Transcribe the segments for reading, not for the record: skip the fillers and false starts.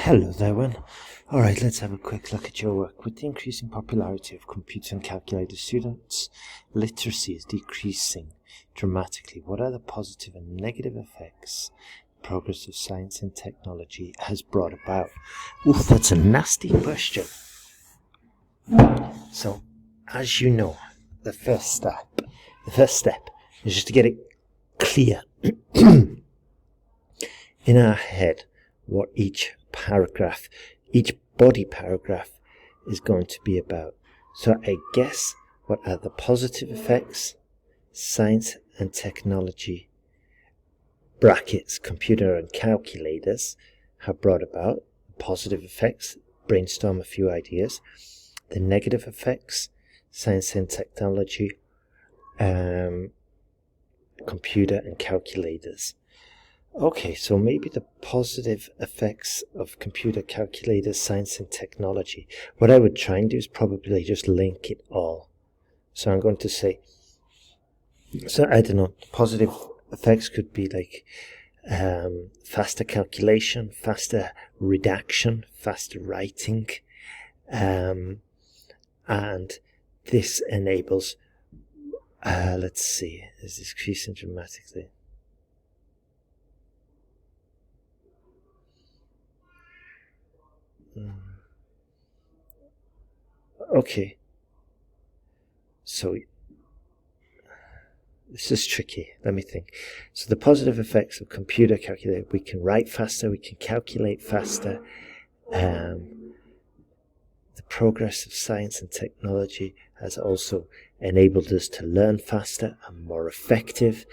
Hello there, Wen. Alright, let's have a quick look at your work. With the increasing popularity of computer and calculator, students' literacy is decreasing dramatically. What are the positive and negative effects progress of science and technology has brought about? Oof, that's a nasty question. So, as you know, the first step is just to get it clear in our head what each body paragraph is going to be about. So I guess what are the positive effects science and technology brackets computer and calculators have brought about. Positive effects, brainstorm a few ideas. The negative effects, science and technology, computer and calculators. Okay, so maybe the positive effects of computer, calculators, science and technology. What I would try and do is probably just link it all. So I'm going to say, so I don't know, positive effects could be like faster calculation, faster redaction, faster writing, and this enables, let's see, is this increasing dramatically? Okay, so this is tricky. Let me think. So the positive effects of computer calculator, we can write faster, we can calculate faster. The progress of science and technology has also enabled us to learn faster and more effective.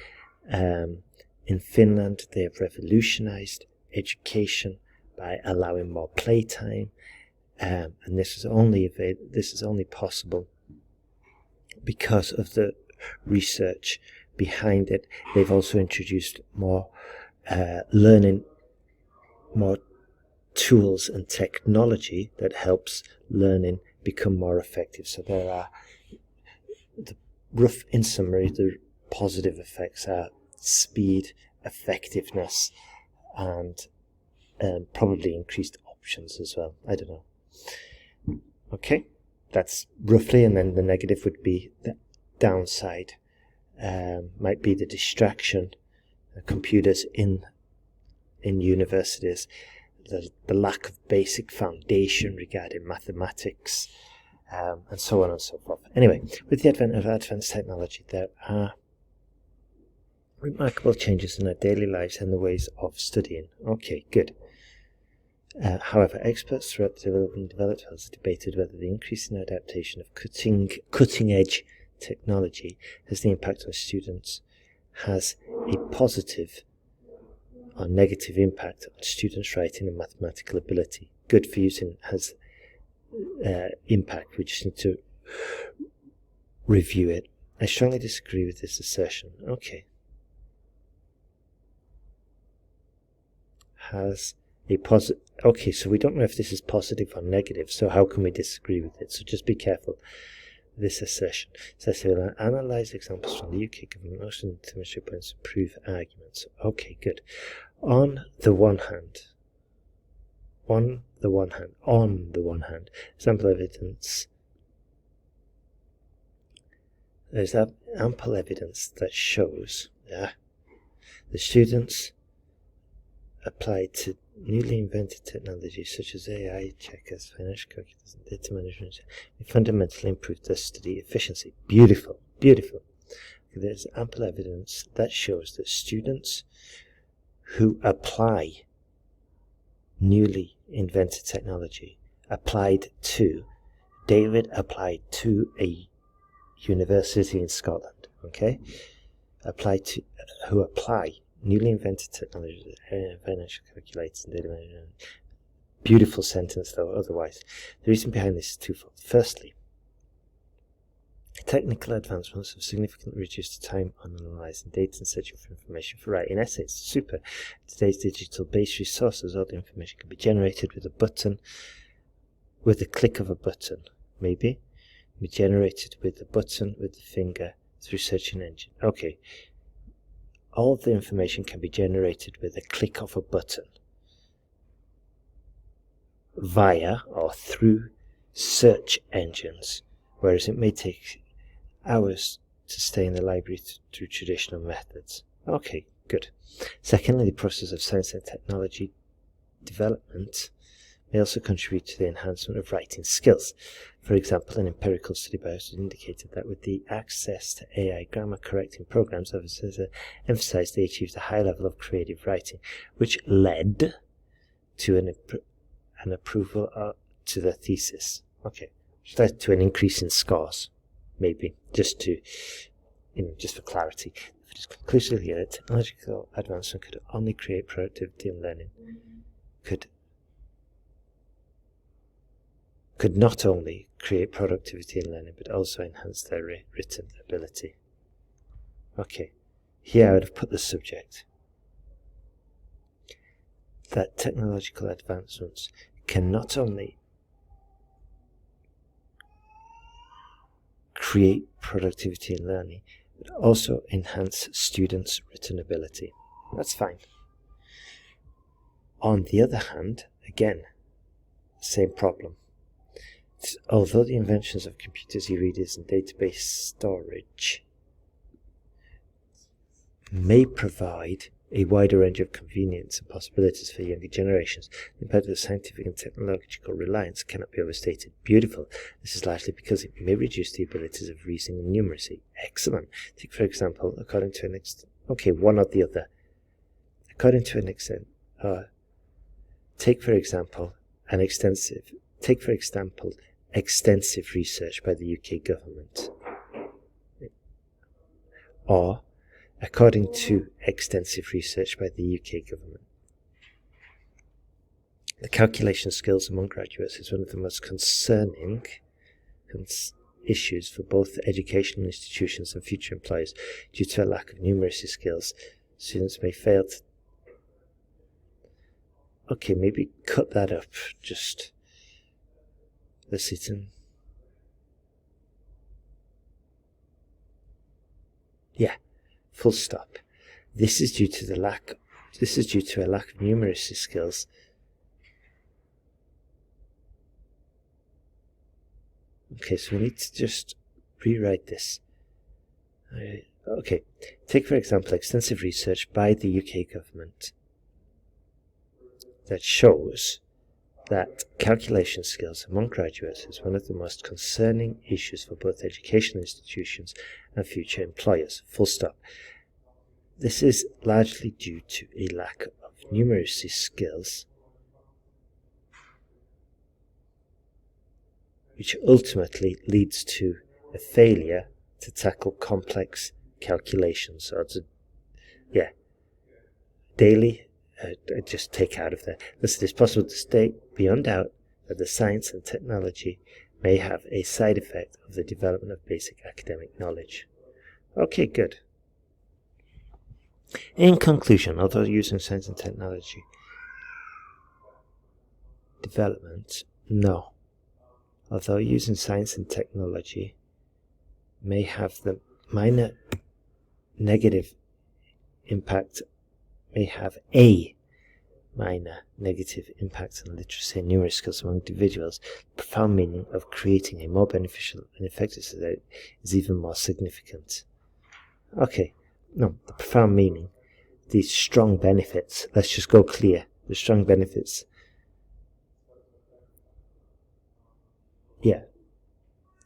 In Finland, they have revolutionized education by allowing more playtime. And this is only possible because of the research behind it. They've also introduced more learning, more tools and technology that helps learning become more effective. So there are, in summary, the positive effects are speed, effectiveness, and probably increased options as well. I don't know. Okay, that's roughly, and then the negative would be the downside. Might be the distraction, computers in universities, the lack of basic foundation regarding mathematics, and so on and so forth. Anyway, with the advent of advanced technology, there are remarkable changes in our daily lives and the ways of studying. Okay, good. However, experts throughout the development has debated whether the increasing adaptation of cutting-edge technology has the impact on students, has a positive or negative impact on students' writing and mathematical ability. Good for using has impact. We just need to review it. I strongly disagree with this assertion. Okay. Has a positive. Okay, so we don't know if this is positive or negative, so how can we disagree with it? So just be careful with this assertion. So I will analyse examples from the UK government motion to demonstrate points to prove arguments. Okay, good. On the one hand, sample evidence. There's ample evidence that shows the students applied to newly invented technologies such as AI, checkers, financial calculators, and data management may fundamentally improve their study efficiency. Beautiful, beautiful. There's ample evidence that shows that students who apply newly invented technology David applied to a university in Scotland, okay? Who apply newly invented technology, financial calculators and data management. Beautiful sentence though, otherwise. The reason behind this is twofold. Firstly, technical advancements have significantly reduced the time on analysing data and searching for information for writing essays. Super. Today's digital-based resources, all the information can be generated with a click of a button, maybe. Be generated with a button, with the finger, through search engine. Okay. All of the information can be generated with a click of a button. via or through search engines, whereas it may take hours to stay in the library through traditional methods. Okay, good. Secondly, the process of science and technology development may also contribute to the enhancement of writing skills. For example, an empirical study by us indicated that with the access to AI grammar correcting programs, officers emphasized they achieved a high level of creative writing, which led to an approval to the thesis. Okay, which led to an increase in scores, maybe, just for clarity. It is conclusively clear that technological advancement could only create productivity and learning, could not only create productivity and learning, but also enhance their written ability. Okay, here I would have put the subject that technological advancements can not only create productivity and learning, but also enhance students' written ability. That's fine. On the other hand, again, same problem. Although the inventions of computers, e-readers, and database storage may provide a wider range of convenience and possibilities for younger generations, the impact of scientific and technological reliance cannot be overstated. Beautiful. This is largely because it may reduce the abilities of reasoning and numeracy. Excellent. Take, for example, according to an extent... Okay, one or the other. According to an extent... Take, for example, extensive research by the UK government. Or, according to extensive research by the UK government, the calculation skills among graduates is one of the most concerning issues for both educational institutions and future employers. Due to a lack of numeracy skills, students may fail to... Okay, maybe cut that up. Just listen. Yeah, full stop. This is due to a lack of numeracy skills. Okay, so we need to just rewrite this. Okay, take for example extensive research by the UK government that shows that calculation skills among graduates is one of the most concerning issues for both educational institutions and future employers. Full stop. This is largely due to a lack of numeracy skills, which ultimately leads to a failure to tackle complex calculations, or to, daily, just take out of there. Thus, it is possible to state beyond doubt that the science and technology may have a side effect of the development of basic academic knowledge. Okay, good. In conclusion, although using science and technology development, no. Although using science and technology may have the minor negative impact, may have a minor negative impact on literacy and numeracy skills among individuals, the profound meaning of creating a more beneficial and effective society is even more significant. Okay, no, the profound meaning, these strong benefits, let's just go clear, the strong benefits. Yeah,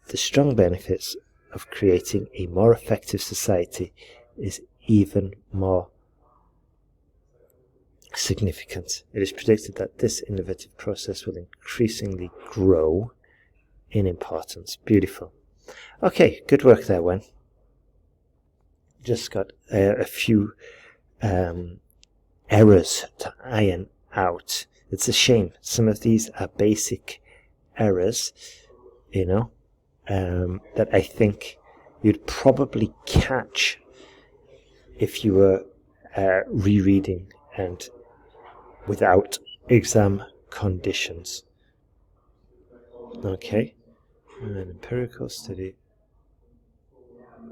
the strong benefits of creating a more effective society is even more significant. It is predicted that this innovative process will increasingly grow in importance. Beautiful. Okay, good work there, Wen. Just got a few errors to iron out. It's a shame. Some of these are basic errors, that I think you'd probably catch if you were rereading and without exam conditions. Okay, and an empirical study.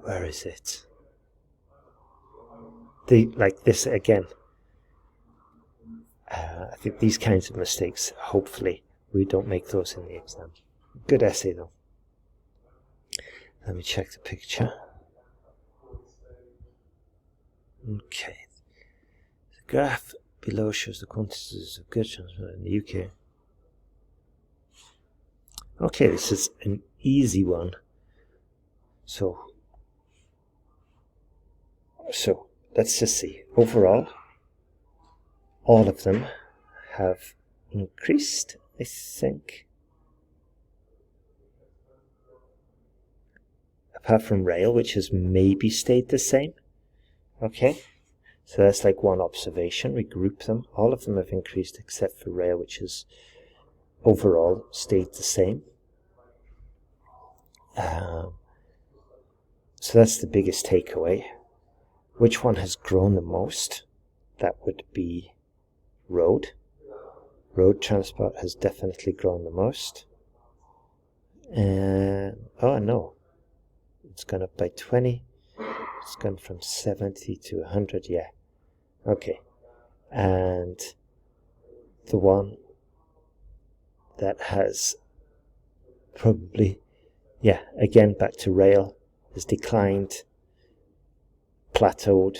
Where is it? Like this again. I think these kinds of mistakes hopefully We don't make those in the exam. Good essay though. Let me check the picture. Okay. The graph below shows the quantities of goods transported in the UK. Okay, this is an easy one. So let's just see. Overall, all of them have increased, I think. Apart from rail, which has maybe stayed the same. Okay, so that's like one observation. We group them. All of them have increased except for rail, which has overall stayed the same. So that's the biggest takeaway. Which one has grown the most? That would be road. Road transport has definitely grown the most. Oh no, it's gone up by 20. It's gone from 70 to 100, yeah. Okay. And the one that has probably, yeah, again back to rail, has declined, plateaued,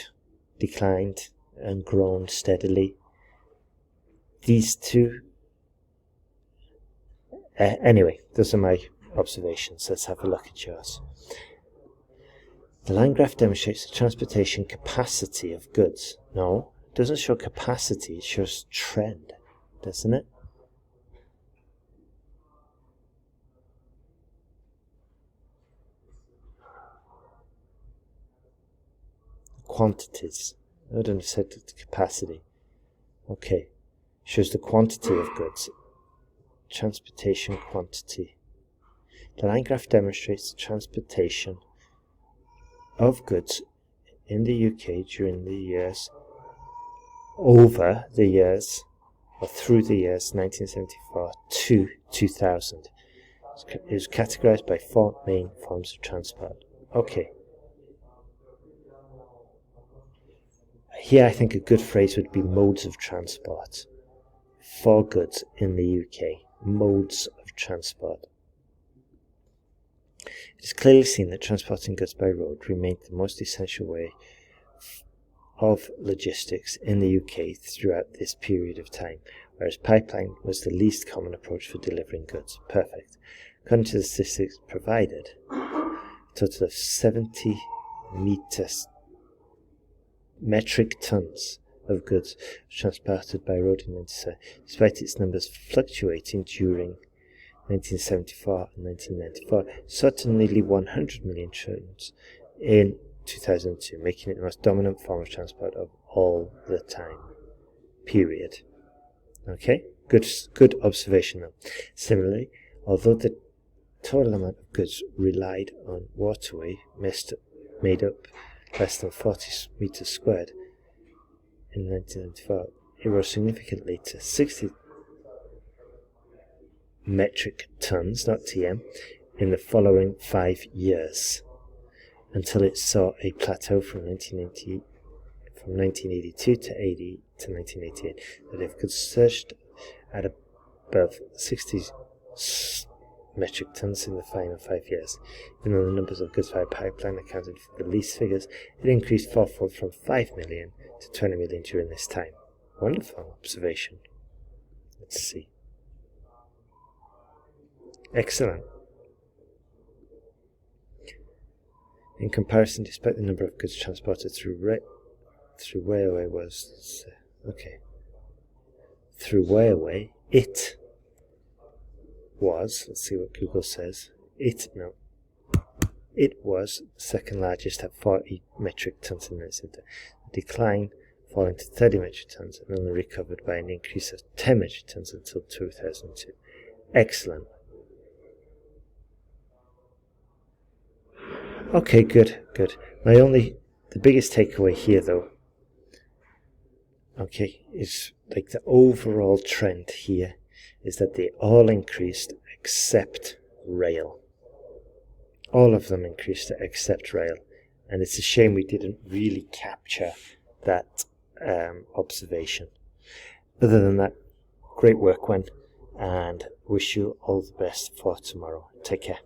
declined, and grown steadily. These two, anyway, those are my observations. Let's have a look at yours. The line graph demonstrates the transportation capacity of goods. No, it doesn't show capacity, it shows trend, doesn't it? Quantities. I wouldn't have said the capacity. Okay. Shows the quantity of goods. Transportation quantity. The line graph demonstrates the transportation of goods in the UK during the years, over the years, or through the years 1974 to 2000. It is categorized by 4 main forms of transport. Okay. Here I think a good phrase would be modes of transport. For goods in the UK. Modes of transport. It is clearly seen that transporting goods by road remained the most essential way of logistics in the UK throughout this period of time, whereas pipeline was the least common approach for delivering goods. Perfect. According to the statistics provided, a total of 70 metric tons of goods transported by road in 1970, despite its numbers fluctuating during 1974 and 1994, saw to nearly 100 million tons in 2002, making it the most dominant form of transport of all the time. Period. Okay, good observation though. Similarly, although the total amount of goods relied on waterway made up less than 40 meters squared in 1994, it rose significantly to 60 metric tons, not TM, in the following 5 years, until it saw a plateau from 1982 to 1988, that if goods surged at above 60 metric tons in the final 5 years. Even though the numbers of goods via pipeline accounted for the least figures, it increased fourfold from 5 million to 20 million during this time. Wonderful observation. Let's see. Excellent. In comparison, despite the number of goods transported through railway was through railway, it was, let's see what Google says, it was second largest at 40 metric tons in this center. The decline falling to 30 metric tons and only recovered by an increase of 10 metric tons until 2002. Excellent. Okay, good. The biggest takeaway here though, okay, is like the overall trend here is that they all increased except rail. All of them increased except rail. And it's a shame we didn't really capture that observation. Other than that, great work, Wen. and wish you all the best for tomorrow. Take care.